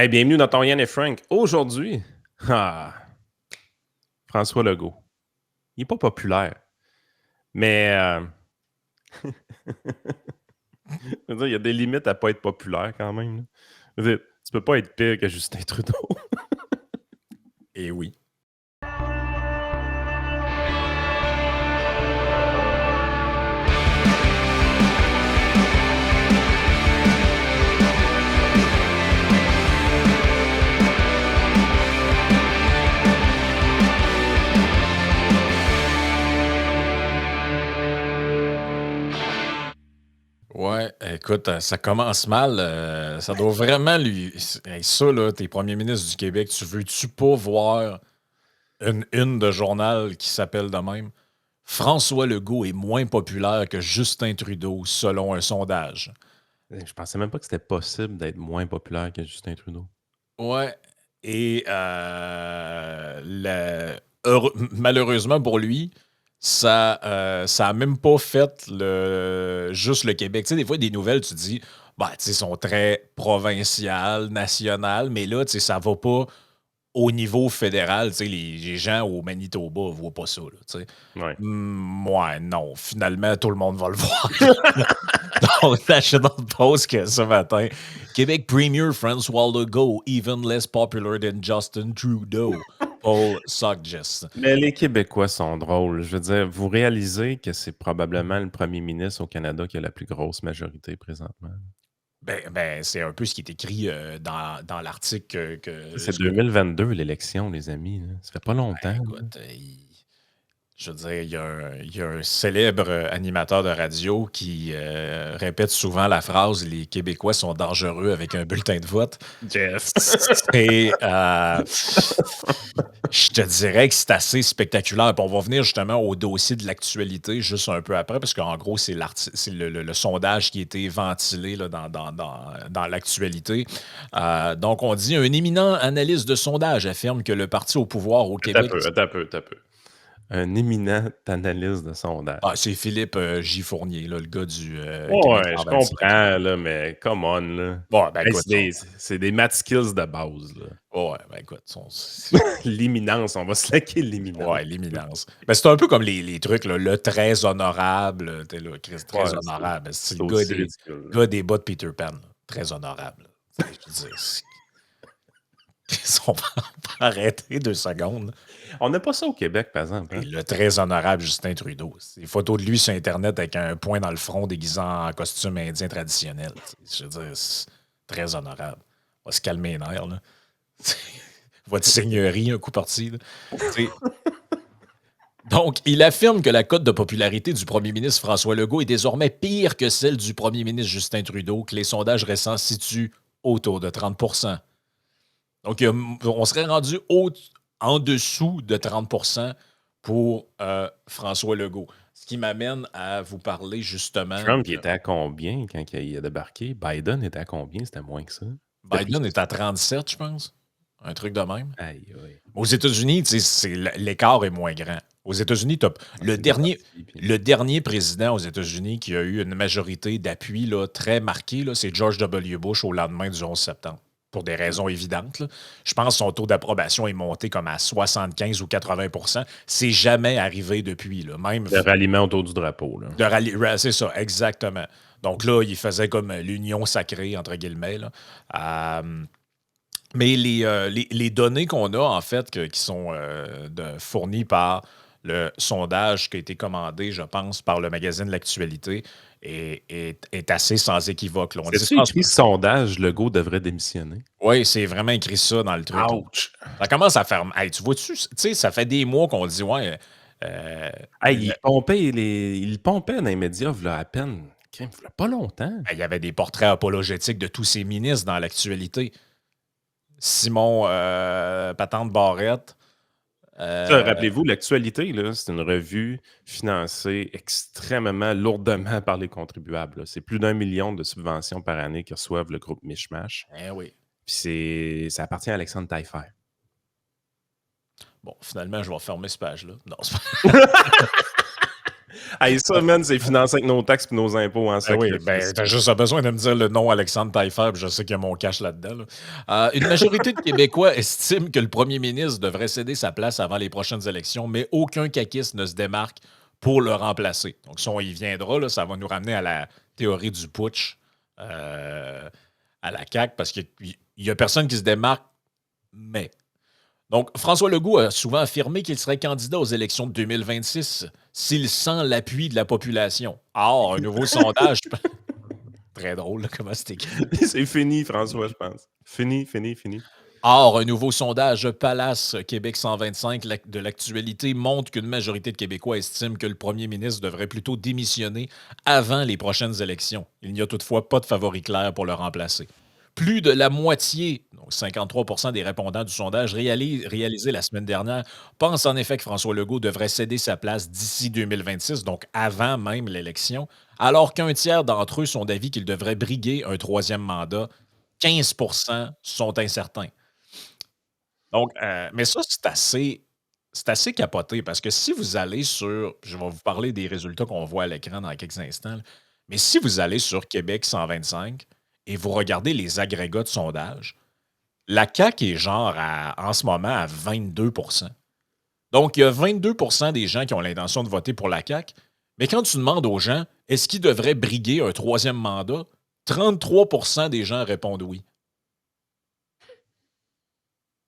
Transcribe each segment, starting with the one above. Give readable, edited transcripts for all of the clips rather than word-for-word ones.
Hey, bienvenue dans ton Yann et Frank. Aujourd'hui, François Legault. Il n'est pas populaire, mais je veux dire, il y a des limites à ne pas être populaire quand même. Je veux dire, tu peux pas être pire que Justin Trudeau. Et oui. Ouais, écoute, ça commence mal. Ça doit vraiment lui. Hey, ça, là, t'es premier ministre du Québec, tu veux-tu pas voir une de journal qui s'appelle de même? François Legault est moins populaire que Justin Trudeau, selon un sondage. Je pensais même pas que c'était possible d'être moins populaire que Justin Trudeau. Ouais. Et malheureusement pour lui, ça a même pas fait juste le Québec. Tu sais, des fois, des nouvelles, tu te dis, bah, tu sais, sont très provinciales, nationales, mais là, tu sais, ça va pas au niveau fédéral. Tu sais, les gens au Manitoba ne voient pas ça, là, tu sais. Ouais. Ouais, non. Finalement, tout le monde va le voir. Donc, National Post que ce matin. Québec Premier François Legault, even less popular than Justin Trudeau. Paul suggests. Mais les Québécois sont drôles. Je veux dire, vous réalisez que c'est probablement le premier ministre au Canada qui a la plus grosse majorité présentement. Ben, c'est un peu ce qui est écrit dans l'article C'est 2022, l'élection, les amis. Là. Ça fait pas Ben, longtemps. écoute, je veux dire, il y a un célèbre animateur de radio qui répète souvent la phrase « Les Québécois sont dangereux avec un bulletin de vote ». Jeff. Et je te dirais que c'est assez spectaculaire. Puis on va venir justement au dossier de l'actualité juste un peu après, parce qu'en gros, c'est le sondage qui a été ventilé là, dans l'actualité. Donc, on dit un éminent analyste de sondage affirme que le parti au pouvoir au Québec. Attends un peu. Un éminent analyste de sondage. Ah, c'est Philippe J. Fournier, là, le gars du Québec Ouais, je 125. comprends, là, mais come on, là. Bon, ben Hey, écoute, c'est des math skills de base, là. ouais, ben écoute, L'imminence, on va slacker l'imminence. ouais, l'imminence. Ben, c'est un peu comme les trucs, là, le très honorable. T'es là, Chris, très Ouais, honorable. C'est c'est le aussi ridicule. gars des bas de Peter Pan. Là, très honorable. Je veux dire, on va arrêter 2 secondes. On n'a pas ça au Québec, par exemple. Hein? Et le très honorable Justin Trudeau. C'est des photos de lui sur Internet avec un point dans le front déguisant en costume indien traditionnel. Je veux dire, c'est très honorable. On va se calmer les nerfs, là. Votre seigneurie, un coup parti. Là. Donc, il affirme que la cote de popularité du premier ministre François Legault est désormais pire que celle du premier ministre Justin Trudeau, que les sondages récents situent autour de 30 %. Donc, on serait rendu en dessous de 30 % pour François Legault. Ce qui m'amène à vous parler justement. Trump, il était à combien quand il a débarqué? Biden était à combien? C'était moins que ça? Biden est à 37, je pense. Un truc de même. Aïe, aïe. Aux États-Unis, l'écart est moins grand. Aux États-Unis, le dernier président aux États-Unis qui a eu une majorité d'appui là, très marquée, là, c'est George W. Bush au lendemain du 11 septembre. Pour des raisons évidentes. Là. Je pense que son taux d'approbation est monté comme à 75 ou 80 %. C'est jamais arrivé depuis. Là. Même Le ralliement autour du drapeau. Là. c'est ça, exactement. Donc là, il faisait comme l'union sacrée, entre guillemets. Là. Mais les données qu'on a, en fait, qui sont fournies par le sondage qui a été commandé, je pense, par le magazine L'Actualité, est assez sans équivoque. Là. On dit, C'est-tu écrit sondage, Legault devrait démissionner? oui, c'est vraiment écrit ça dans le truc. Ouch! Ça commence à faire. Hey, tu vois-tu, tu sais, ça fait des mois qu'on dit, ouais. Hey, il pompait dans les médias, là, à peine. Il pas longtemps. Il y avait des portraits apologétiques de tous ces ministres dans l'actualité. Simon Patente Barrette. Rappelez-vous, l'actualité, là, c'est une revue financée extrêmement lourdement par les contribuables. Là. C'est plus d'1 million de subventions par année que reçoivent le groupe Mishmash. Eh oui. Puis ça appartient à Alexandre Taillefer. Bon, finalement, je vais fermer cette page-là. Non, c'est pas... Hey, ça, man, c'est financé avec nos taxes et nos impôts en Ben oui, ben, sacrifice. t'as juste besoin de me dire le nom Alexandre Taillefer, puis je sais qu'il y a mon cash là-dedans. Là. Une majorité de Québécois estime que le premier ministre devrait céder sa place avant les prochaines élections, mais aucun caquiste ne se démarque pour le remplacer. Donc, si on y viendra, là, ça va nous ramener à la théorie du putsch à la CAQ, parce qu'il n'y a personne qui se démarque, mais donc, François Legault a souvent affirmé qu'il serait candidat aux élections de 2026 s'il sent l'appui de la population. Or, un nouveau sondage. Très drôle, là, comment c'est écrit. C'est fini, François, je pense. Fini, fini, fini. Or, un nouveau sondage Palace Québec 125 de l'actualité montre qu'une majorité de Québécois estiment que le premier ministre devrait plutôt démissionner avant les prochaines élections. Il n'y a toutefois pas de favori clair pour le remplacer. Plus de la moitié, donc 53 des répondants du sondage réalisé la semaine dernière, pensent en effet que François Legault devrait céder sa place d'ici 2026, donc avant même l'élection, alors qu'un tiers d'entre eux sont d'avis qu'il devrait briguer un troisième mandat. 15 sont incertains. Donc, mais ça, c'est assez capoté parce que si vous allez sur, je vais vous parler des résultats qu'on voit à l'écran dans quelques instants, là, mais si vous allez sur Québec 125 et vous regardez les agrégats de sondage, la CAQ est genre en ce moment à 22. Donc, il y a 22 des gens qui ont l'intention de voter pour la CAQ, mais quand tu demandes aux gens, est-ce qu'ils devraient briguer un troisième mandat, 33 des gens répondent oui.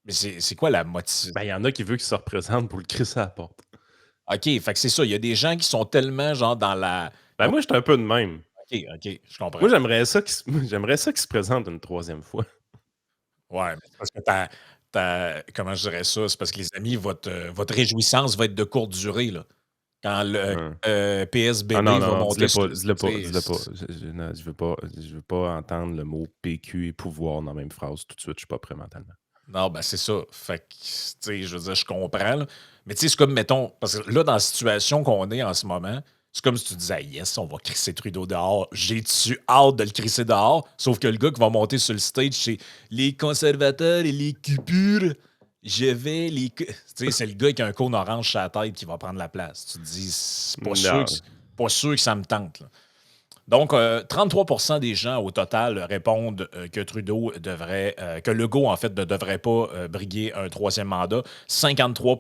Mais c'est quoi la motivation? Ben, il y en a qui veulent qu'il se représente pour le crisser à la porte. OK, fait que c'est ça. Il y a des gens qui sont tellement genre dans la. Ben, moi, j'étais un peu de même. OK, je comprends. Moi, j'aimerais ça j'aimerais ça qu'il se présente une troisième fois. Ouais, mais c'est parce que comment je dirais ça? C'est parce que les amis, votre réjouissance va être de courte durée, là. Quand le Hein. Ah PSBB non, non, va non, monter dis-le sur pas, le. dis-le pas, Tu dis-le pas. sais, Non, je veux pas entendre le mot PQ et pouvoir dans la même phrase tout de suite. Je suis pas prêt mentalement. non, ben c'est ça. Fait que, tu sais, je veux dire, je comprends, là. Mais tu sais, c'est comme, mettons, parce que là, dans la situation qu'on est en ce moment, c'est comme si tu disais, yes, on va crisser Trudeau dehors. J'ai-tu hâte de le crisser dehors? Sauf que le gars qui va monter sur le stage, c'est les conservateurs et les cupures. Je vais les. Tu sais, c'est le gars qui a un cône orange sur la tête qui va prendre la place. Tu te dis, Non. pas sûr que ça me tente, là. Donc, 33 des gens au total répondent que Trudeau devrait, que Legault, en fait, ne devrait pas briguer un troisième mandat. 53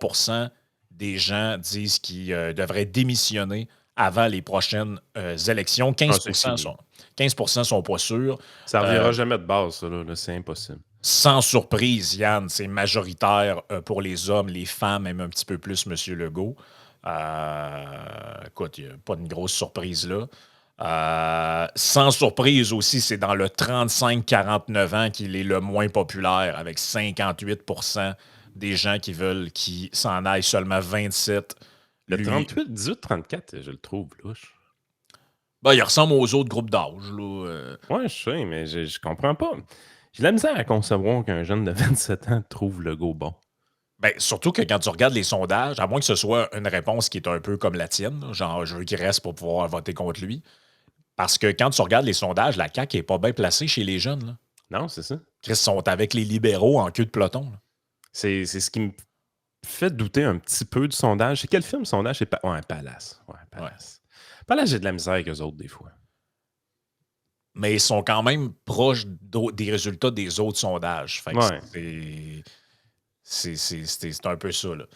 des gens disent qu'il devrait démissionner avant les prochaines élections. Ah, c'est fini. 15 sont pas sûrs. Ça Euh, reviendra jamais de base, ça, là. C'est impossible. Sans surprise, Yann, c'est majoritaire pour les hommes, les femmes, même un petit peu plus, M. Legault. Écoute, il n'y a pas de grosse surprise là. Sans surprise aussi, c'est dans le 35-49 ans qu'il est le moins populaire, avec 58 des gens qui veulent qu'il s'en aille, seulement 27. Le Lui, 38, 18, 34, je le trouve louche. ben, il ressemble aux autres groupes d'âge, là. Ouais, je sais, mais je comprends pas. J'ai de la misère à concevoir qu'un jeune de 27 ans trouve le go bon. Ben, surtout que quand tu regardes les sondages, à moins que ce soit une réponse qui est un peu comme la tienne, là, genre je veux qu'il reste pour pouvoir voter contre lui. Parce que quand tu regardes les sondages, la CAQ n'est pas bien placée chez les jeunes, là. Non, c'est ça. Chris sont avec les libéraux en queue de peloton, là. C'est ce qui me fait douter un petit peu du sondage. C'est quel film, sondage? C'est ouais, Palace. Ouais, Ouais. Palace. Palace, j'ai de la misère avec eux autres, des fois. Mais ils sont quand même proches des résultats des autres sondages. Fait que Ouais. c'est un peu ça, là.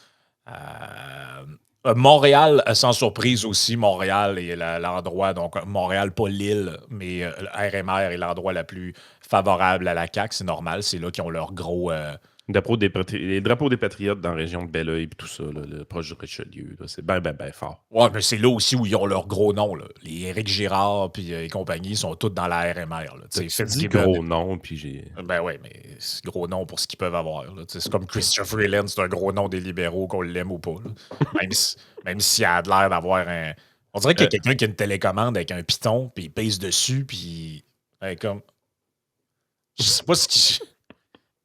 Montréal, sans surprise aussi, Montréal est l'endroit, donc Montréal, pas l'île, mais le RMR est l'endroit le plus favorable à la CAQ. C'est normal, c'est là qu'ils ont leur gros. Les drapeaux des Patriotes dans la région de Belleuil et tout ça, là, proche du Richelieu, là, c'est bien, bien, bien fort. Ouais, mais c'est là aussi où ils ont leur gros nom, là. Les Éric Girard puis et compagnie sont tous dans la RMR, là. Tu sais, Tu dis Fitzgibbon. gros nom, puis j'ai... Ben ouais, mais c'est gros nom pour ce qu'ils peuvent avoir, là. Tu sais, c'est comme Christopher Freeland, c'est un gros nom des libéraux, qu'on l'aime ou pas, là. Même s'il a de l'air d'avoir un. On dirait qu'il y a quelqu'un qui a une télécommande avec un piton, puis il pèse dessus, puis. Comme. Je sais pas ce qui.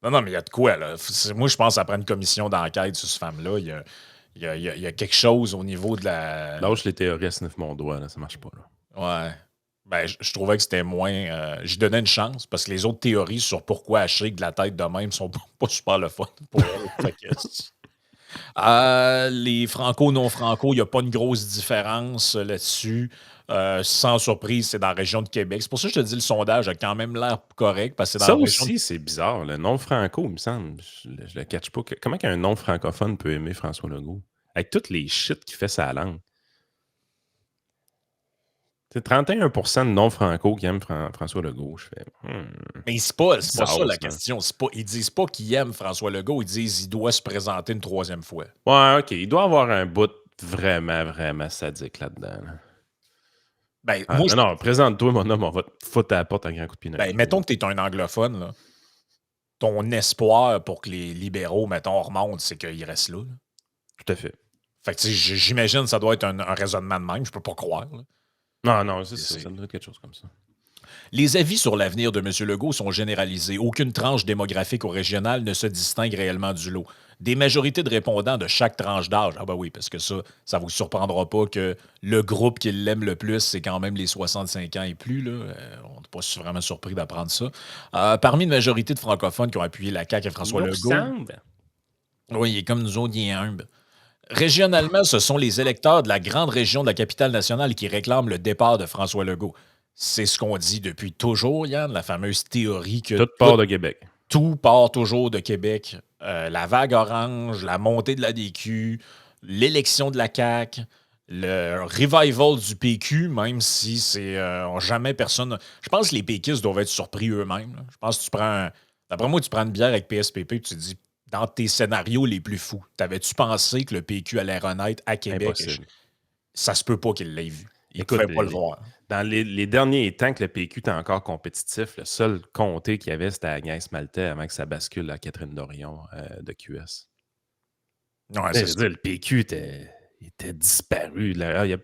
Non, non, mais il y a de quoi, là. Moi, je pense que ça prend une commission d'enquête sur cette femme-là. Il y a quelque chose au niveau de la. Lâche les théories à sniff mon doigt, là, ça marche pas, là. Ouais. Ben, je trouvais que c'était moins. J'y donnais une chance parce que les autres théories sur pourquoi elle shake de la tête de même sont pas super le fun pour elle. Fait que Les franco, non franco, il n'y a pas une grosse différence là-dessus. Sans surprise, c'est dans la région de Québec. C'est pour ça que je te dis le sondage a quand même l'air correct parce que c'est dans Ça la région de... aussi, c'est bizarre. Le non-franco, il me semble. Je le catch pas. Comment qu'un non-francophone peut aimer François Legault? Avec toutes les shit qu'il fait sa langue. C'est 31% de non-franco qui aiment François Legault. Je fais. Mais c'est pas ça Bizarre, la ça. question. Ils disent pas qu'ils aiment François Legault, ils disent qu'il doit se présenter une troisième fois. Ouais, OK. Il doit avoir un bout vraiment, vraiment sadique là-dedans. Là. Ben, Ah, moi, non, non, présente-toi, mon homme, on va te foutre à la porte un grand coup de pied dans le ben, cul, mettons là. que tu es un anglophone, là. Ton espoir pour que les libéraux, mettons, remontent, c'est qu'ils restent là. Tout à fait. Fait que, tu sais, j'imagine que ça doit être un raisonnement de même, je peux pas croire. Là. Non, non, c'est ça. C'est- Ça doit être quelque chose comme ça. Les avis sur l'avenir de M. Legault sont généralisés. Aucune tranche démographique ou régionale ne se distingue réellement du lot. Des majorités de répondants de chaque tranche d'âge. Ah ben oui, parce que ça vous surprendra pas que le groupe qui l'aime le plus, c'est quand même les 65 ans et plus. Là. On n'est pas vraiment surpris d'apprendre ça. Parmi une majorité de francophones qui ont appuyé la CAQ et Il François nous Legault, ressemble. oui, il est comme nous autres, il est humble. Régionalement, ce sont les électeurs de la grande région de la capitale nationale qui réclament le départ de François Legault. C'est ce qu'on dit depuis toujours, Yann, la fameuse théorie que Toute part de Québec. tout part toujours de Québec. La vague orange, la montée de la DQ, l'élection de la CAQ, le revival du PQ, même si c'est jamais personne. Je pense que les péquistes doivent être surpris eux-mêmes. Là. Je pense que d'après moi, tu prends une bière avec PSPP et tu te dis, dans tes scénarios les plus fous, t'avais-tu pensé que le PQ allait renaître à Québec? Impossible. Ça se peut pas qu'il l'ait vu. Il ne Écoute, pouvait pas le voir. dans les derniers temps que le PQ était encore compétitif, le seul comté qu'il y avait, c'était Agnès Maltais avant que ça bascule à Catherine Dorion de QS. Ouais, Je c'est veux ça. dire, le PQ était disparu. Là. Il y a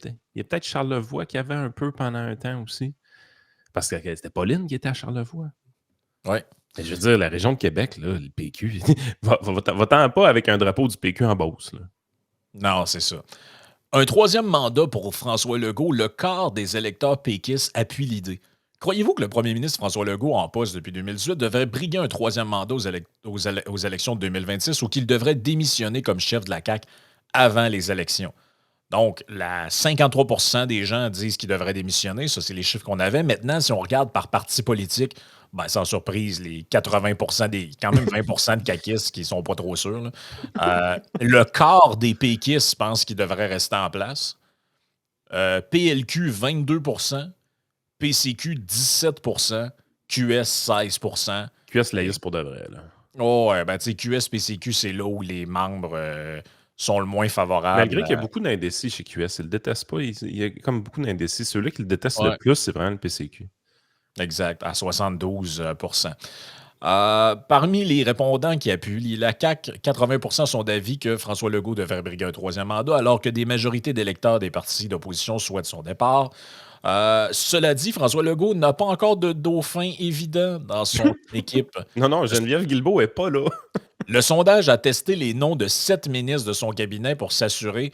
peut-être Charlevoix qui avait un peu pendant un temps aussi. Parce que c'était Pauline qui était à Charlevoix. Ouais. Mais je veux dire, la région de Québec, là, le PQ, va-t'en pas avec un drapeau du PQ en Beauce. Là. Non, c'est ça. Un troisième mandat pour François Legault, le quart des électeurs péquistes appuient l'idée. Croyez-vous que le premier ministre François Legault, en poste depuis 2018, devrait briguer un troisième mandat aux élections de 2026 ou qu'il devrait démissionner comme chef de la CAQ avant les élections? Donc, 53 des gens disent qu'ils devraient démissionner. Ça, c'est les chiffres qu'on avait. Maintenant, si on regarde par parti politique, ben, sans surprise, les 80 quand même 20 de caquistes qui sont pas trop sûrs. Là. Le quart des péquistes pensent qu'ils devraient rester en place. PLQ, 22 PCQ, 17 QS, 16 QS laïs pour de vrai. Là. Oh, ouais, ben, tu sais, QS, PCQ, c'est là où les membres sont le moins favorables. Malgré qu'il y a beaucoup d'indécis chez QS, ils le détestent pas. Il y a comme beaucoup d'indécis. Celui qui le déteste le Ouais, plus, c'est vraiment le PCQ. exact, à 72 parmi les répondants qui appuient la CAQ, 80 sont d'avis que François Legault devrait briguer un troisième mandat, alors que des majorités d'électeurs des partis d'opposition souhaitent son départ. Cela dit, François Legault n'a pas encore de dauphin évident dans son équipe. Non, non, Geneviève Guilbeault n'est pas là. Le sondage a testé les noms de 7 ministres de son cabinet pour s'assurer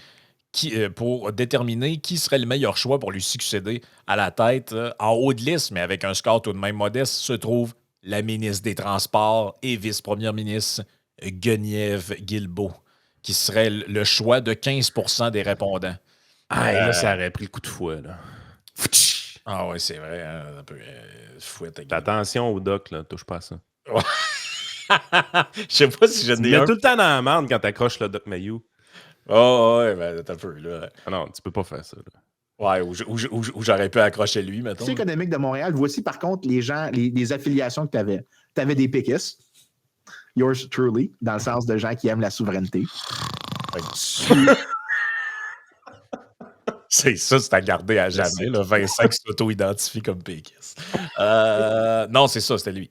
pour déterminer qui serait le meilleur choix pour lui succéder à la tête. En haut de liste, mais avec un score tout de même modeste, se trouve la ministre des Transports et vice-première ministre Geneviève Guilbeault, qui serait le choix de 15 des répondants. Ah, et là, ça aurait pris le coup de fouet. Là. Ah oui, c'est vrai. Hein, un peu fouette. Fais attention au doc, là, touche pas à ça. Je sais pas si je Tu me n'ai mets un. tout le temps dans la merde quand t'accroches le doc Mayou. Oh, ouais, ben, t'as un peu, là. Ah non, tu peux pas faire ça. Là. Ouais, où j'aurais pu accrocher lui, mettons. Conseil économique de Montréal, voici par contre les gens, les affiliations que tu avais. Tu avais des péquistes, yours truly, dans le sens de gens qui aiment la souveraineté. C'est ça, c'est à garder à jamais. Là, Vincent qui s'auto-identifie comme péquiste. Non, c'est ça, c'était lui.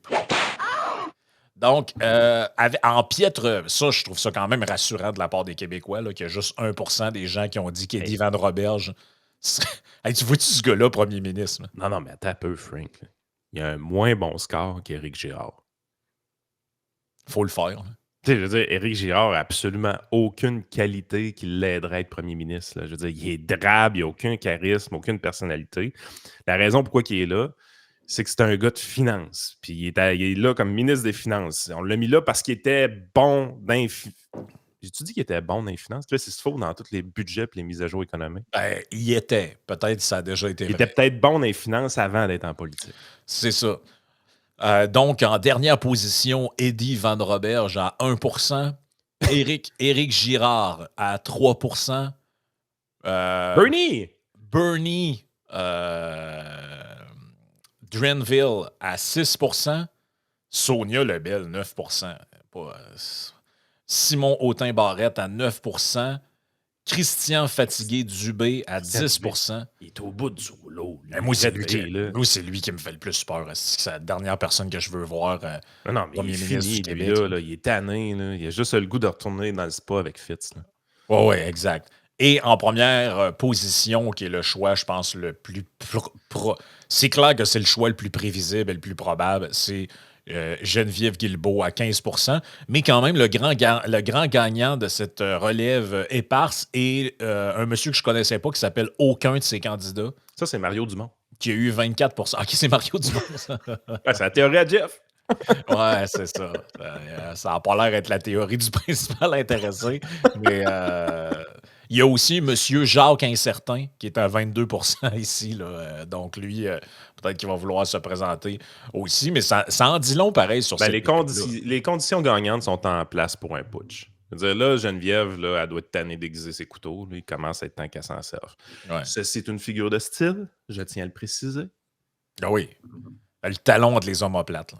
Donc, en piètre, ça, je trouve ça quand même rassurant de la part des Québécois, là, qu'il y a juste 1 des gens qui ont dit qu'Eddie Van Roberge. Hey, tu vois-tu ce gars-là, premier ministre? Là? Non, non, mais attends un peu, Frank. Là. Il y a un moins bon score qu'Éric Girard. Faut le faire. Là. Tu sais, je veux dire, Éric Girard n'a absolument aucune qualité qui l'aiderait à être premier ministre. Là. Je veux dire, il est drabe, il n'a aucun charisme, aucune personnalité. La raison pourquoi il est là, c'est que c'est un gars de finance. Puis il est là comme ministre des Finances. On l'a mis là parce qu'il était bon J'ai-tu dit qu'il était bon dans les finances? Là, c'est faux dans tous les budgets et les mises à jour économiques. Ben, il était. Peut-être que ça a déjà été Il était vrai. peut-être bon dans les finances avant d'être en politique. C'est ça. Donc, en dernière position, Eddie Van Roberge à 1%. Éric Girard à 3%. Bernie Drenville à 6%. Sonia Lebel, 9%. Simon Autin-Barrette à 9%. Christian Fatigué-Dubé à 10%. Il est au bout du rouleau. Moi, c'est lui qui me fait le plus peur. C'est la dernière personne que je veux voir. Non, mais il est fini, lui, là, il est tanné. Là. Il a juste le goût de retourner dans le spa avec Fitz. Oui, exact. Et en première position, qui est le choix, je pense, le plus... C'est clair que c'est le choix le plus prévisible et le plus probable. C'est Geneviève Guilbeault à 15%. Mais quand même, le grand gagnant de cette relève éparse est un monsieur que je ne connaissais pas qui s'appelle aucun de ses candidats. Ça, c'est Mario Dumont. Qui a eu 24%. OK, c'est Mario Dumont, ça. C'est la théorie à Jeff. Ouais, c'est ça. Ça n'a pas l'air d'être la théorie du principal intéressé. Mais il y a aussi M. Jacques Incertain, qui est à 22% ici. Là. Donc, lui, peut-être qu'il va vouloir se présenter aussi. Mais ça en dit long, pareil, sur cette les conditions gagnantes sont en place pour un putsch. Je veux dire, là, Geneviève, là, elle doit être tannée d'aiguiser ses couteaux. Là, il commence à être temps qu'elle s'en serve. Ouais. Ceci est une figure de style, je tiens à le préciser. Ah oui. Le talon entre les omoplates. Là.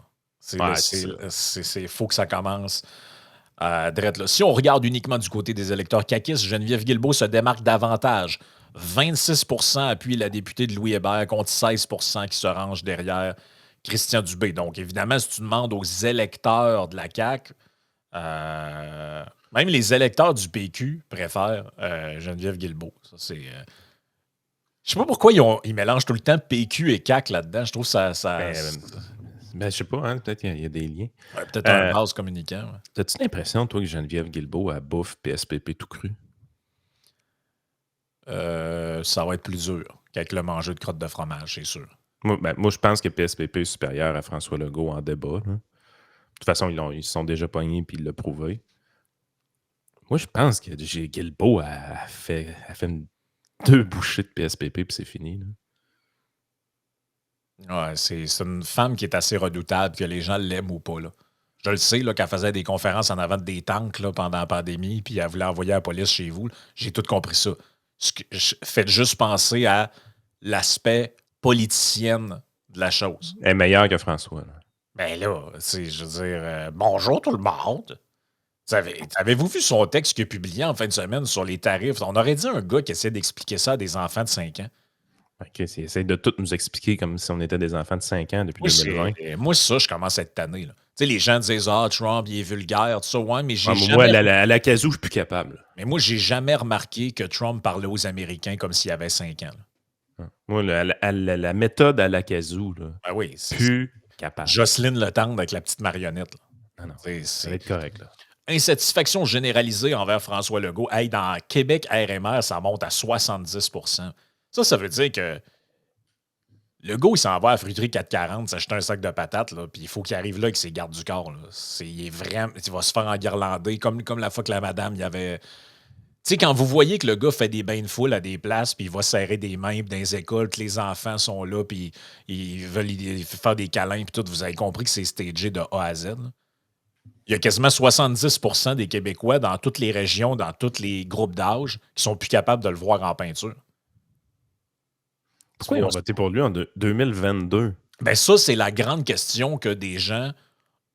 Il faut que ça commence. Là. Si on regarde uniquement du côté des électeurs caquistes, Geneviève Guilbeault se démarque davantage. 26% appuie la députée de Louis Hébert contre 16% qui se range derrière Christian Dubé. Donc, évidemment, si tu demandes aux électeurs de la CAQ, même les électeurs du PQ préfèrent Geneviève Guilbeault. Ça, c'est... Je sais pas pourquoi ils mélangent tout le temps PQ et CAQ là-dedans. Je trouve ça... je sais pas, hein, peut-être qu'il y a des liens. Ouais, peut-être un vase communicant. Ouais. T'as-tu l'impression, toi, que Geneviève Guilbeault, elle bouffe PSPP tout cru? Ça va être plus dur qu'avec le manger de crotte de fromage, c'est sûr. Moi, je pense que PSPP est supérieur à François Legault en débat. Là. De toute façon, ils se sont déjà pognés et ils l'ont prouvé. Moi, je pense que Guilbeault a fait 2 bouchées de PSPP et c'est fini. Là. Ouais, c'est une femme qui est assez redoutable, que les gens l'aiment ou pas. Là. Je le sais, qu'elle faisait des conférences en avant des tanks là, pendant la pandémie, puis elle voulait envoyer la police chez vous. Là. J'ai tout compris ça. Faites juste penser à l'aspect politicienne de la chose. Elle est meilleure que François. Là. Ben là, je veux dire, bonjour tout le monde. Avez-vous vu son texte qu'il a publié en fin de semaine sur les tarifs? On aurait dit un gars qui essaie d'expliquer ça à des enfants de 5 ans. OK, il essaie de tout nous expliquer comme si on était des enfants de 5 ans depuis 2020. Moi, ça, je commence à être tanné. Tu sais, les gens disent « Ah, Trump, il est vulgaire, tout ça. » Ouais, mais j'ai jamais... Moi, à la casou, je suis plus capable. Mais moi, j'ai jamais remarqué que Trump parlait aux Américains comme s'il avait 5 ans. Là. Moi, la méthode à la casou, là, ben oui, plus capable. Jocelyne Le Tendre avec la petite marionnette. Là. Non, ça va être correct. Là. Insatisfaction généralisée envers François Legault. Hey, dans Québec RMR, ça monte à 70%. Ça veut dire que Legault, il s'en va à la fruiterie 440 s'acheter un sac de patates, puis il faut qu'il arrive là avec ses gardes du corps. Là. Il va se faire enguirlander, comme la fois que la madame, il y avait... Tu sais, quand vous voyez que le gars fait des bains de foule à des places, puis il va serrer des mains dans les écoles, que les enfants sont là, puis ils veulent faire des câlins, puis tout, vous avez compris que c'est stagé de A à Z. Là. Il y a quasiment 70% des Québécois dans toutes les régions, dans tous les groupes d'âge, qui sont plus capables de le voir en peinture. Pourquoi ils ont voté pour lui en 2022? Ben ça, c'est la grande question que des gens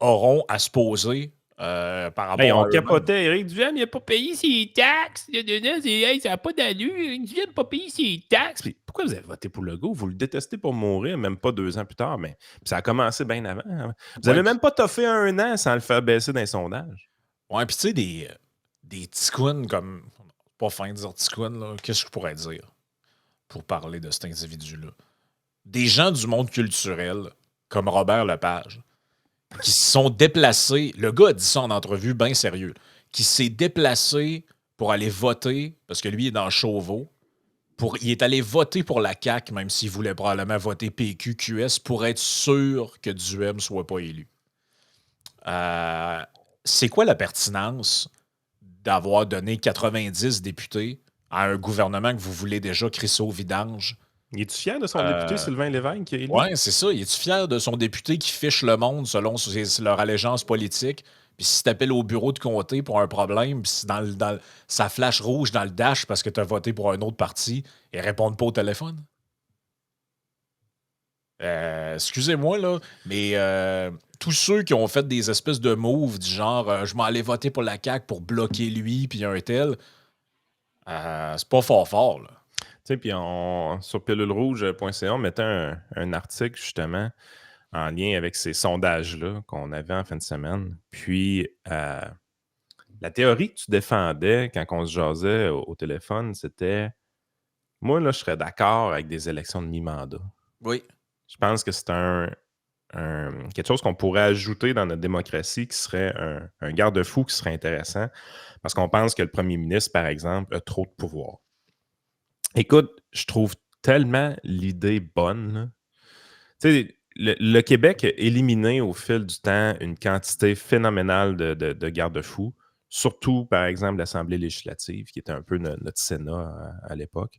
auront à se poser par rapport à... On capotait. Éric Duhem, il n'a pas payé ses taxes. Ça n'a pas d'allure. Éric Duhem n'a pas payé ses taxes. Puis, pourquoi vous avez voté pour Legault? Vous le détestez pour mourir, même pas 2 ans plus tard. Mais ça a commencé bien avant. Hein. Vous n'avez même pas toffé 1 an sans le faire baisser dans les sondages. Ouais, puis tu sais, des ticounes comme... Pas fin de dire ticounes, là. Qu'est-ce que je pourrais dire pour parler de cet individu-là? Des gens du monde culturel, comme Robert Lepage, qui se sont déplacés. Le gars a dit ça en entrevue, bien sérieux. Qui s'est déplacé pour aller voter, parce que lui, il est dans Chauveau. Il est allé voter pour la CAQ, même s'il voulait probablement voter PQ, QS, pour être sûr que Duhem ne soit pas élu. C'est quoi la pertinence d'avoir donné 90 députés à un gouvernement que vous voulez déjà crisser au vidange. Es-tu fier de son député Sylvain Lévesque qui est élu? Oui, c'est ça. Es-tu fier de son député qui fiche le monde selon leur allégeance politique? Puis si tu appelles au bureau de comté pour un problème, puis si ça flash rouge dans le dash parce que tu as voté pour un autre parti, ils répondent pas au téléphone? Excusez-moi, là, mais tous ceux qui ont fait des espèces de moves du genre je m'en allais voter pour la CAQ pour bloquer lui, puis un tel, c'est pas fort, là. Tu sais, puis sur pilulerouge.ca, on mettait un article justement en lien avec ces sondages-là qu'on avait en fin de semaine. Puis, la théorie que tu défendais quand on se jasait au téléphone, c'était moi, là, je serais d'accord avec des élections de mi-mandat. Oui. Je pense que c'est quelque chose qu'on pourrait ajouter dans notre démocratie qui serait un garde-fou qui serait intéressant parce qu'on pense que le premier ministre, par exemple, a trop de pouvoir. Écoute, je trouve tellement l'idée bonne, là. Tu sais, le Québec a éliminé au fil du temps une quantité phénoménale de garde-fous, surtout, par exemple, l'Assemblée législative, qui était un peu notre Sénat à l'époque.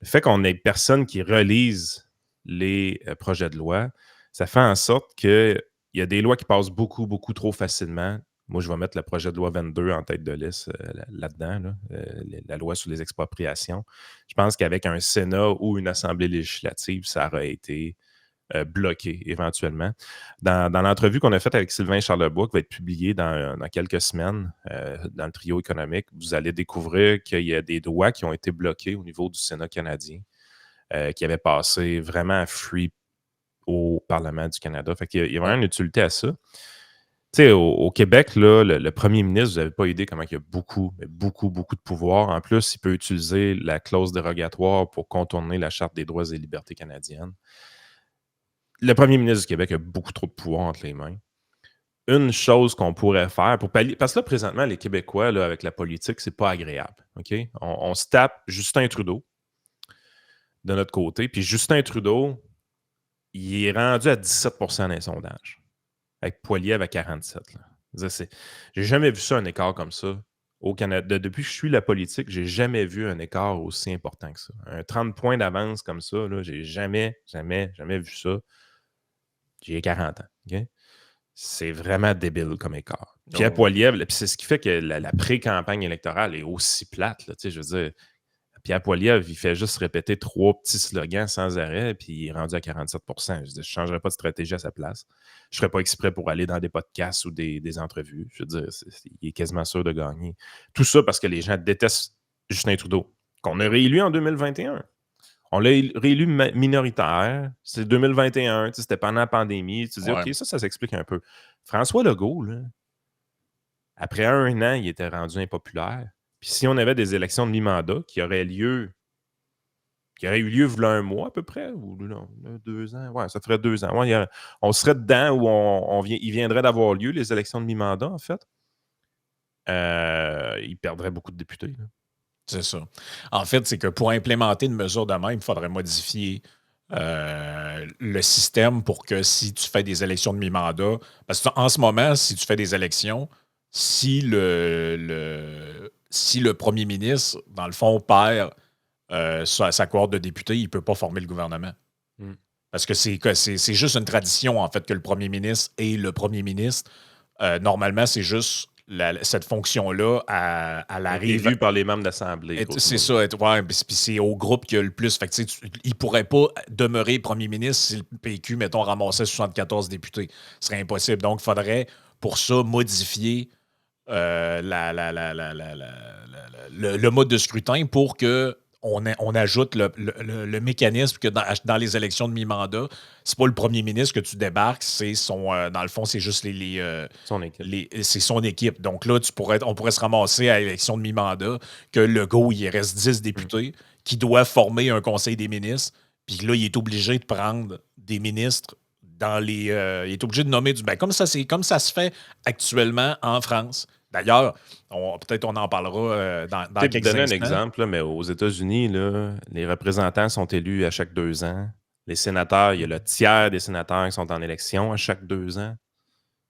Le fait qu'on ait personne qui relise les projets de loi, ça fait en sorte qu'il y a des lois qui passent beaucoup, beaucoup trop facilement. Moi, je vais mettre le projet de loi 22 en tête de liste là-dedans, là, la loi sur les expropriations. Je pense qu'avec un Sénat ou une Assemblée législative, ça aurait été bloqué éventuellement. Dans l'entrevue qu'on a faite avec Sylvain Charlebois, qui va être publiée dans quelques semaines dans le trio économique, vous allez découvrir qu'il y a des droits qui ont été bloqués au niveau du Sénat canadien, qui avaient passé vraiment free au Parlement du Canada. Fait qu'il y a vraiment une utilité à ça. Tu sais, au Québec, là, le premier ministre, vous n'avez pas idée comment il y a beaucoup, mais beaucoup, beaucoup de pouvoir. En plus, il peut utiliser la clause dérogatoire pour contourner la Charte des droits et libertés canadiennes. Le premier ministre du Québec a beaucoup trop de pouvoir entre les mains. Une chose qu'on pourrait faire pour pallier. Parce que là, présentement, les Québécois, là, avec la politique, c'est pas agréable. OK? On se tape Justin Trudeau de notre côté. Puis Justin Trudeau, il est rendu à 17% dans les sondages. Avec Poilievre à 47. Là. J'ai jamais vu ça, un écart comme ça. Au Canada, depuis que je suis la politique, j'ai jamais vu un écart aussi important que ça. Un 30 points d'avance comme ça, là, j'ai jamais vu ça. J'ai 40 ans. Okay? C'est vraiment débile comme écart. Pierre Poilievre, puis c'est ce qui fait que la pré-campagne électorale est aussi plate. Là, je veux dire, Pierre Poilievre, il fait juste répéter 3 petits slogans sans arrêt, puis il est rendu à 47 Je ne changerais pas de stratégie à sa place. Je ne ferais pas exprès pour aller dans des podcasts ou des entrevues. Je veux dire, il est quasiment sûr de gagner. Tout ça parce que les gens détestent Justin Trudeau, qu'on a réélu en 2021. On l'a réélu minoritaire. C'est 2021. C'était pendant la pandémie. Tu dis, OK, ça s'explique un peu. François Legault, là, après 1 an, il était rendu impopulaire. Puis si on avait des élections de mi-mandat qui auraient eu lieu v'là 1 mois à peu près, ou non, 2 ans. Ouais, ça ferait 2 ans. Ouais, on serait dedans où il viendrait d'avoir lieu, les élections de mi-mandat, en fait. Il perdrait beaucoup de députés. Là. C'est ça. En fait, c'est que pour implémenter une mesure de même, il faudrait modifier le système pour que si tu fais des élections de mi-mandat, parce qu'en ce moment, si tu fais des élections, si le premier ministre, dans le fond, perd sa cohorte de députés, il ne peut pas former le gouvernement. Parce que c'est juste une tradition, en fait, que le premier ministre est le premier ministre. Normalement, c'est juste cette fonction-là, elle arrive... Élue par les membres d'Assemblée. C'est ça. Ouais, puis c'est au groupe qui a le plus. Fait que, il ne pourrait pas demeurer premier ministre si le PQ, mettons, ramassait 74 députés. Ce serait impossible. Donc, il faudrait, pour ça, modifier le mode de scrutin pour que on ajoute le mécanisme que dans les élections de mi-mandat, c'est pas le premier ministre que tu débarques, c'est dans le fond, c'est juste son équipe. C'est son équipe. Donc là, on pourrait se ramasser à l'élection de mi-mandat que Legault, il reste 10 députés qui doivent former un conseil des ministres. Puis là, il est obligé de prendre des ministres il est obligé de nommer comme ça se fait actuellement en France. D'ailleurs, peut-être on en parlera dans quelques instants. Pour donner un exemple, là, mais aux États-Unis, là, les représentants sont élus à chaque 2 ans. Les sénateurs, il y a le tiers des sénateurs qui sont en élection à chaque 2 ans.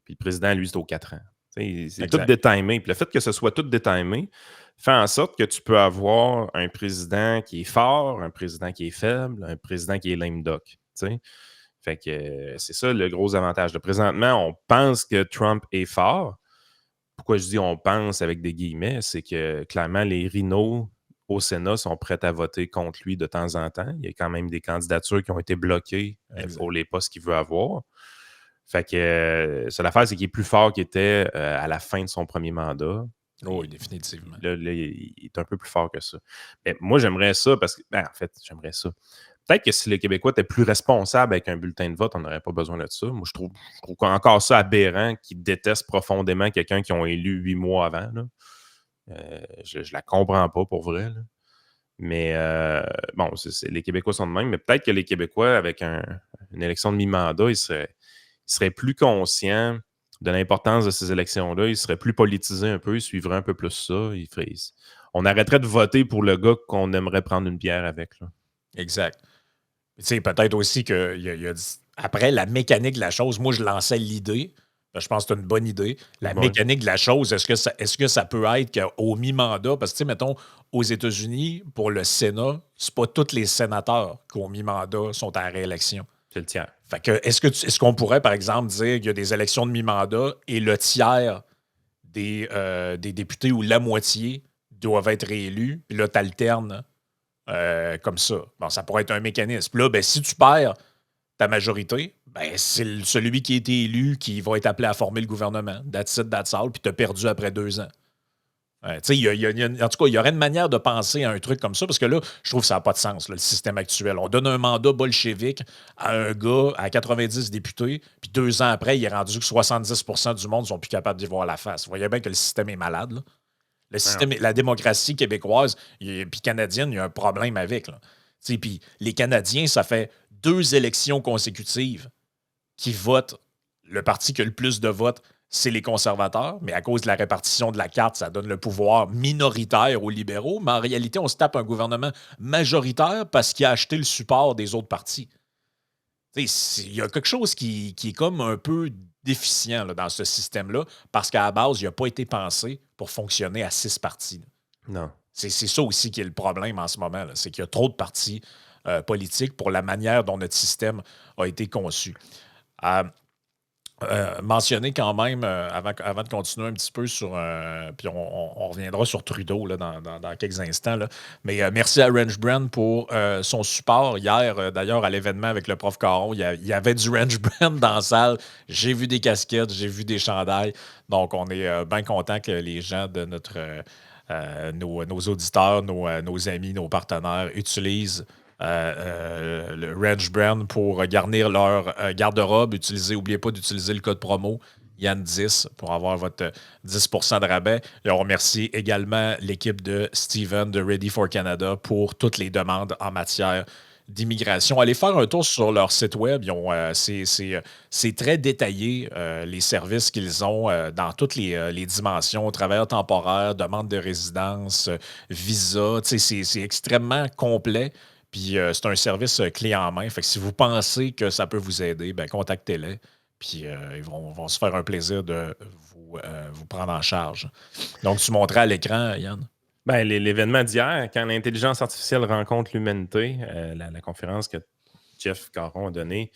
Puis le président, lui, c'est aux 4 ans. C'est tout détimé. Puis le fait que ce soit tout détimé fait en sorte que tu peux avoir un président qui est fort, un président qui est faible, un président qui est lame duck. Fait que c'est ça le gros avantage. Présentement, on pense que Trump est fort. Pourquoi je dis on pense avec des guillemets, c'est que clairement, les rhinos au Sénat sont prêts à voter contre lui de temps en temps. Il y a quand même des candidatures qui ont été bloquées pour les postes qu'il veut avoir. Fait que l'affaire, c'est qu'il est plus fort qu'il était à la fin de son premier mandat. Oui, définitivement. Là, il est un peu plus fort que ça. Mais moi, j'aimerais ça parce que, en fait, j'aimerais ça. Peut-être que si les Québécois étaient plus responsables avec un bulletin de vote, on n'aurait pas besoin de ça. Moi, je trouve encore ça aberrant qu'ils détestent profondément quelqu'un qu'ils ont élu 8 mois avant. Là. Je la comprends pas pour vrai. Là. Mais bon, les Québécois sont de même. Mais peut-être que les Québécois, avec une élection de mi-mandat, ils seraient plus conscients de l'importance de ces élections-là. Ils seraient plus politisés un peu. Ils suivraient un peu plus ça. On arrêterait de voter pour le gars qu'on aimerait prendre une bière avec. Là. Exact. Tu sais, peut-être aussi que après, la mécanique de la chose, moi, je lançais l'idée. Je pense que c'est une bonne idée. La mécanique de la chose, est-ce que ça peut être qu'au mi-mandat, parce que, tu sais, mettons, aux États-Unis, pour le Sénat, c'est pas tous les sénateurs qu'au mi-mandat sont à la réélection. C'est le tiers. Fait que, est-ce qu'on pourrait, par exemple, dire qu'il y a des élections de mi-mandat et le tiers des députés ou la moitié doivent être réélus, puis là, tu alternes comme ça. Bon, ça pourrait être un mécanisme. Puis là, ben, si tu perds ta majorité, ben, c'est celui qui a été élu qui va être appelé à former le gouvernement. That's it, that's all, puis tu as perdu après 2 ans. En tout cas, il y aurait une manière de penser à un truc comme ça, parce que là, je trouve que ça n'a pas de sens, là, le système actuel. On donne un mandat bolchevique à un gars à 90 députés, puis 2 ans après, il est rendu que 70% du monde ne sont plus capables d'y voir la face. Vous voyez bien que le système est malade, là. Le système, la démocratie québécoise puis canadienne, il y a un problème avec. Puis les Canadiens, ça fait 2 élections consécutives qui votent. Le parti qui a le plus de votes, c'est les conservateurs, mais à cause de la répartition de la carte, ça donne le pouvoir minoritaire aux libéraux. Mais en réalité, on se tape un gouvernement majoritaire parce qu'il a acheté le support des autres partis. Il y a quelque chose qui est comme un peu déficient là, dans ce système-là, parce qu'à la base, il n'a pas été pensé pour fonctionner à 6 partis. Non. C'est ça aussi qui est le problème en ce moment. C'est qu'il y a trop de partis politiques pour la manière dont notre système a été conçu. Mentionner quand même, avant de continuer un petit peu sur... puis on reviendra sur Trudeau là, dans quelques instants. Là. Mais merci à Range Brand pour son support. Hier, d'ailleurs, à l'événement avec le prof Caron, il y avait du Range Brand dans la salle. J'ai vu des casquettes, j'ai vu des chandails. Donc, on est bien content que les gens de nos auditeurs, nos amis, nos partenaires utilisent le Range Brand pour garnir leur garde-robe. N'oubliez pas d'utiliser le code promo Yann10 pour avoir votre 10% de rabais. Et on remercie également l'équipe de Steven de Ready for Canada pour toutes les demandes en matière d'immigration. Allez faire un tour sur leur site web. C'est très détaillé, les services qu'ils ont dans toutes les dimensions, travailleurs temporaires, demande de résidence, visa. C'est extrêmement complet. Puis c'est un service clé en main. Fait que si vous pensez que ça peut vous aider, ben contactez-les. Puis ils vont se faire un plaisir de vous prendre en charge. Donc, tu montrais à l'écran, Yann? Ben, l'événement d'hier, quand l'intelligence artificielle rencontre l'humanité, la conférence que Jeff Caron a donnée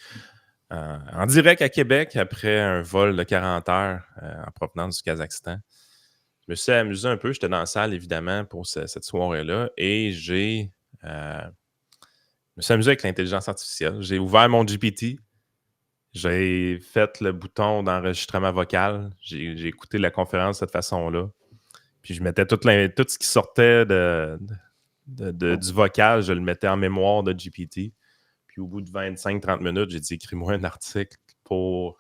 en direct à Québec après un vol de 40 heures en provenance du Kazakhstan. Je me suis amusé un peu. J'étais dans la salle, évidemment, pour cette soirée-là. Et je me suis amusé avec l'intelligence artificielle. J'ai ouvert mon GPT. J'ai fait le bouton d'enregistrement vocal. J'ai écouté la conférence de cette façon-là. Puis je mettais tout ce qui sortait du vocal, je le mettais en mémoire de GPT. Puis au bout de 25-30 minutes, j'ai dit écris-moi un article pour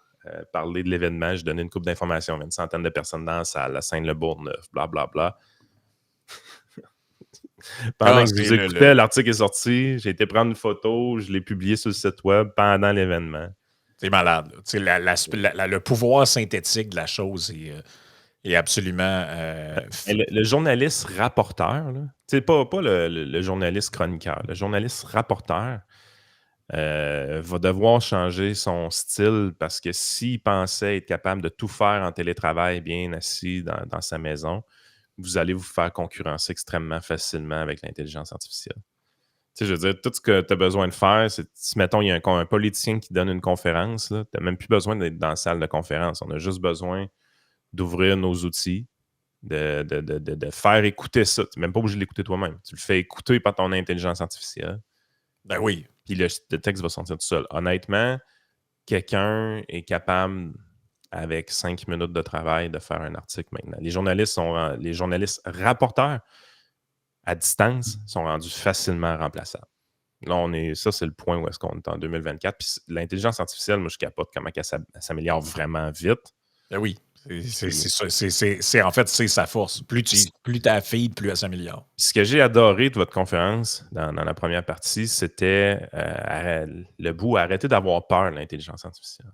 parler de l'événement. Je donnais une couple d'informations. Il y avait une centaine de personnes dans la salle, la Seine-le-Bourgneuf, blablabla. Pendant que je vous écoutais, l'article est sorti. J'ai été prendre une photo, je l'ai publié sur le site web pendant l'événement. C'est malade. Le pouvoir synthétique de la chose est absolument... le journaliste rapporteur, pas le journaliste chroniqueur, le journaliste rapporteur, va devoir changer son style parce que s'il pensait être capable de tout faire en télétravail, bien assis dans sa maison, vous allez vous faire concurrencer extrêmement facilement avec l'intelligence artificielle. Tu sais, je veux dire, tout ce que tu as besoin de faire, c'est, si, mettons, il y a un politicien qui donne une conférence, tu n'as même plus besoin d'être dans la salle de conférence. On a juste besoin d'ouvrir nos outils, de faire écouter ça. Tu n'es même pas obligé de l'écouter toi-même. Tu le fais écouter par ton intelligence artificielle. Ben oui. Puis le texte va sortir tout seul. Honnêtement, quelqu'un est capable, avec 5 minutes de travail, de faire un article maintenant. Les journalistes rapporteurs à distance sont rendus facilement remplaçables. Là, ça, c'est le point où est-ce qu'on est en 2024. Puis l'intelligence artificielle, moi, je capote comment elle s'améliore vraiment vite. Ben oui. En fait, c'est sa force. Plus tu affines, plus elle s'améliore. Ce que j'ai adoré de votre conférence dans la première partie, c'était le bout arrêter d'avoir peur de l'intelligence artificielle.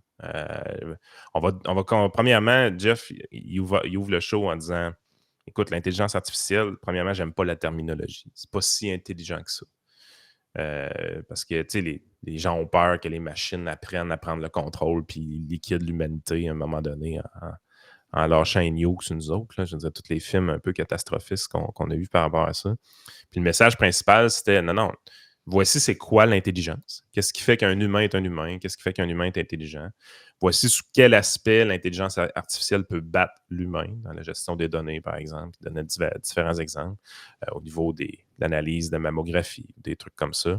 Premièrement, Jeff, il ouvre le show en disant, écoute, l'intelligence artificielle, premièrement, j'aime pas la terminologie. C'est pas si intelligent que ça. Parce que les gens ont peur que les machines apprennent à prendre le contrôle puis liquident l'humanité à un moment donné en lâchant une nuke sur nous autres. Là. Je veux dire, tous les films un peu catastrophistes qu'on a vus par rapport à ça. Puis le message principal, c'était non, voici c'est quoi l'intelligence. Qu'est-ce qui fait qu'un humain est un humain? Qu'est-ce qui fait qu'un humain est intelligent? Voici sous quel aspect l'intelligence artificielle peut battre l'humain dans la gestion des données, par exemple. Il donnait différents exemples au niveau de l'analyse de mammographie, des trucs comme ça.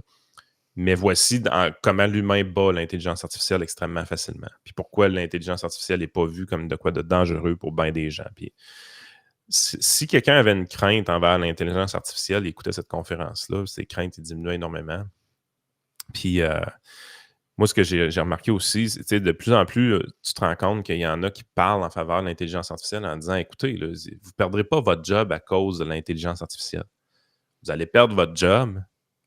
Mais voici comment l'humain bat l'intelligence artificielle extrêmement facilement. Puis pourquoi l'intelligence artificielle n'est pas vue comme de quoi de dangereux pour bien des gens. Puis si quelqu'un avait une crainte envers l'intelligence artificielle, il écoutait cette conférence-là, ses craintes diminuaient énormément. Puis moi, ce que j'ai remarqué aussi, c'est de plus en plus, tu te rends compte qu'il y en a qui parlent en faveur de l'intelligence artificielle en disant, écoutez, là, vous ne perdrez pas votre job à cause de l'intelligence artificielle. Vous allez perdre votre job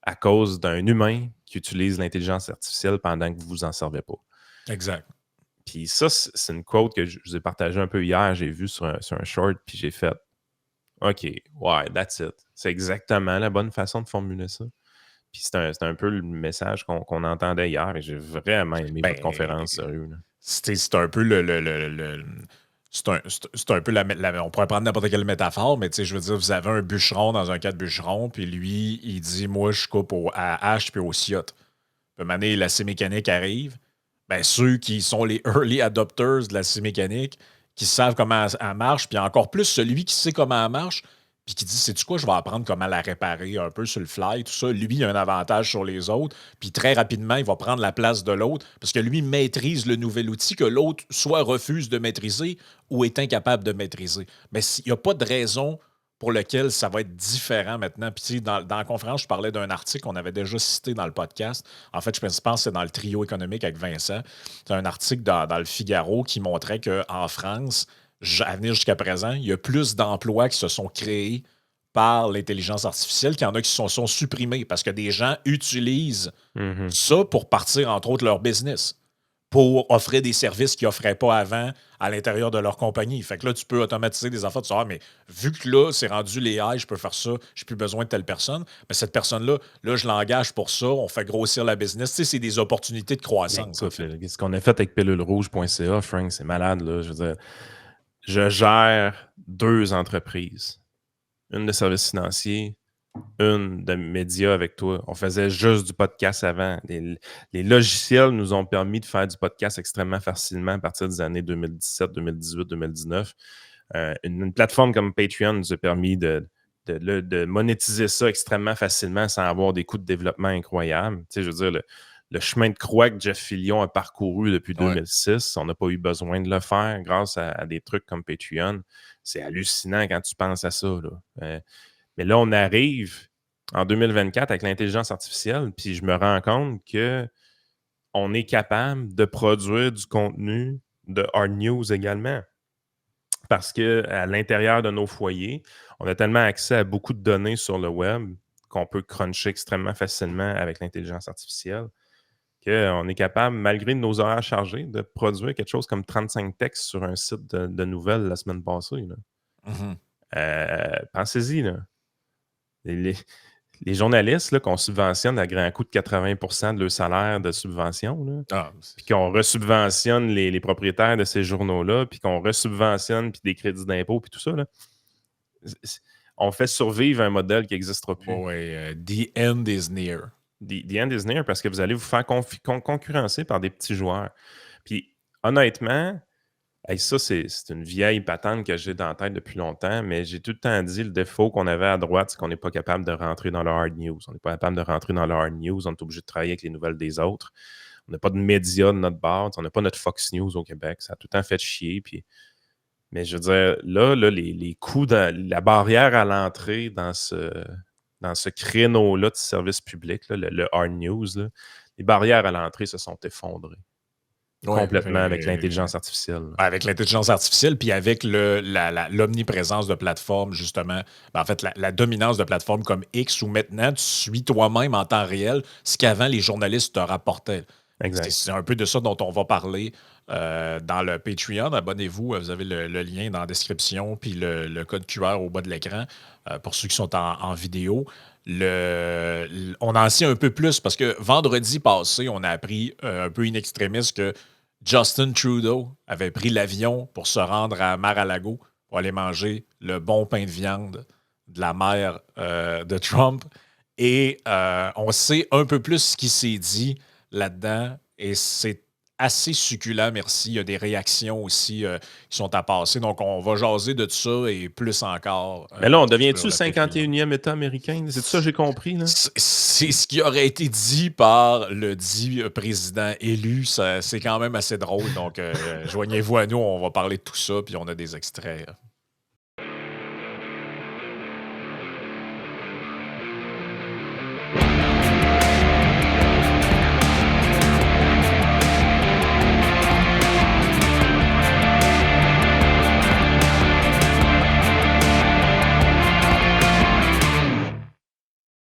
à cause d'un humain qui utilise l'intelligence artificielle pendant que vous ne vous en servez pas. Exact. Puis ça, c'est une quote que je vous ai partagée un peu hier. J'ai vu sur un short, puis j'ai fait OK, ouais, that's it. C'est exactement la bonne façon de formuler ça. Puis c'est un peu le message qu'on entendait hier et j'ai vraiment aimé votre conférence, sérieux. C'est un peu c'est un peu on pourrait prendre n'importe quelle métaphore, mais je veux dire, vous avez un bûcheron dans un cas de bûcheron, puis lui, il dit, moi, je coupe à hache puis au ciotte. Puis maintenant, la scie mécanique arrive. Ben, ceux qui sont les early adopters de la scie mécanique, qui savent comment elle marche, puis encore plus celui qui sait comment elle marche, puis qui dit, sais-tu quoi, je vais apprendre comment la réparer un peu sur le fly, tout ça. Lui, il a un avantage sur les autres, puis très rapidement, il va prendre la place de l'autre, parce que lui maîtrise le nouvel outil que l'autre soit refuse de maîtriser ou est incapable de maîtriser. Mais il n'y a pas de raison pour laquelle ça va être différent maintenant. Puis dans la conférence, je parlais d'un article qu'on avait déjà cité dans le podcast. En fait, je pense que c'est dans le trio économique avec Vincent. C'est un article dans le Figaro qui montrait qu'en France, à venir jusqu'à présent, il y a plus d'emplois qui se sont créés par l'intelligence artificielle qu'il y en a qui sont supprimés parce que des gens utilisent ça pour partir, entre autres, leur business, pour offrir des services qu'ils n'offraient pas avant à l'intérieur de leur compagnie. Fait que là, tu peux automatiser des affaires. Tu dis, mais vu que là, c'est rendu les AI, je peux faire ça, je n'ai plus besoin de telle personne. Mais cette personne-là, je l'engage pour ça, on fait grossir la business. Tu sais, c'est des opportunités de croissance. Ce qu'on a fait avec pilulerouge.ca, Frank, c'est malade, là. Je veux dire, je gère 2 entreprises. Une de services financiers, une de médias avec toi. On faisait juste du podcast avant. Les logiciels nous ont permis de faire du podcast extrêmement facilement à partir des années 2017, 2018, 2019. Une plateforme comme Patreon nous a permis de monétiser ça extrêmement facilement sans avoir des coûts de développement incroyables. Tu sais, je veux dire, le chemin de croix que Jeff Fillion a parcouru depuis 2006, on n'a pas eu besoin de le faire grâce à des trucs comme Patreon. C'est hallucinant quand tu penses à ça, là. Mais là, on arrive en 2024 avec l'intelligence artificielle, puis je me rends compte qu'on est capable de produire du contenu de hard news également. Parce qu'à l'intérieur de nos foyers, on a tellement accès à beaucoup de données sur le web qu'on peut cruncher extrêmement facilement avec l'intelligence artificielle, qu'on est capable, malgré nos horaires chargés, de produire quelque chose comme 35 textes sur un site de nouvelles la semaine passée. Là. Pensez-y, là. les journalistes là, qu'on subventionne à grand coût de 80% de leur salaire de subvention, là, puis qu'on resubventionne les propriétaires de ces journaux-là, puis qu'on resubventionne puis des crédits d'impôt, puis tout ça, là, on fait survivre un modèle qui n'existera plus. Oui, the end is near. The end is near parce que vous allez vous faire concurrencer par des petits joueurs. Puis honnêtement, ça, c'est une vieille patente que j'ai dans la tête depuis longtemps, mais j'ai tout le temps dit le défaut qu'on avait à droite, c'est qu'on n'est pas capable de rentrer dans le hard news. On n'est pas capable de rentrer dans le hard news. On est obligé de travailler avec les nouvelles des autres. On n'a pas de médias de notre bord. On n'a pas notre Fox News au Québec. Ça a tout le temps fait chier. Puis... Mais je veux dire, là les coûts, la barrière à l'entrée dans ce créneau-là de service public, là, le hard news, là, les barrières à l'entrée se sont effondrées. Complètement avec l'intelligence artificielle. Avec l'intelligence artificielle, puis avec l'omniprésence de plateformes, justement. En fait, la dominance de plateformes comme X, où maintenant, tu suis toi-même en temps réel ce qu'avant les journalistes te rapportaient. C'est un peu de ça dont on va parler dans le Patreon. Abonnez-vous, vous avez le lien dans la description, puis le code QR au bas de l'écran pour ceux qui sont en vidéo. On en sait un peu plus parce que vendredi passé, on a appris un peu in extremis que Justin Trudeau avait pris l'avion pour se rendre à Mar-a-Lago pour aller manger le bon pain de viande de la mère de Trump. Et on sait un peu plus ce qui s'est dit là-dedans et c'est assez succulent, merci. Il y a des réactions aussi qui sont à passer. Donc, on va jaser de tout ça et plus encore. Mais là, on devient-tu le 51e État américain? C'est ça que j'ai compris, là? C'est ce qui aurait été dit par le dit président élu. C'est quand même assez drôle. Donc, joignez-vous à nous. On va parler de tout ça, puis on a des extraits.